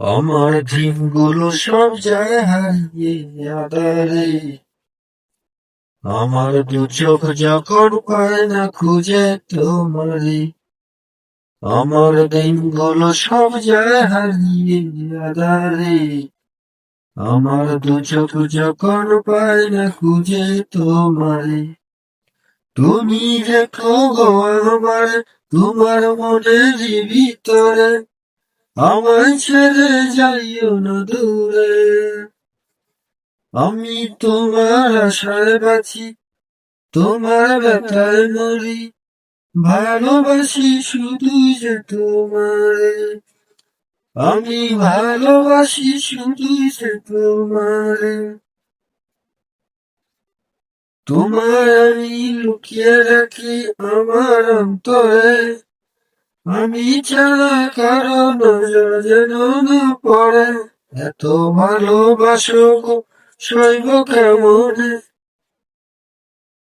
আমার দিনগুলো সব যায় হারিয়ে আধারে। আমার দু চোখ যখন পায় না খুঁজে তোমারে। আমার দিনগুলো সব যায় হারিয়ে আধারে। আমার দু চোখ যখন পায় না খুঁজে তোমারে। তুমি দেখো গো আমার, তোমার মনের ভিতরে আমায় ছেড়ে যাইও না দূরে। আমি তোমার আশায় বাঁচি, তোমার ব্যথায় মরি, ভালোবাসি শুধুই যে তোমারে। আমি ভালোবাসি শুধুই যে তোমারে। তোমায় আমি লুকিয়ে রাখি আমার অন্তরে। আমি ছাড়া কারো নজর যেন না পড়ে। এত ভালোবাসো গো সইব কেমনে।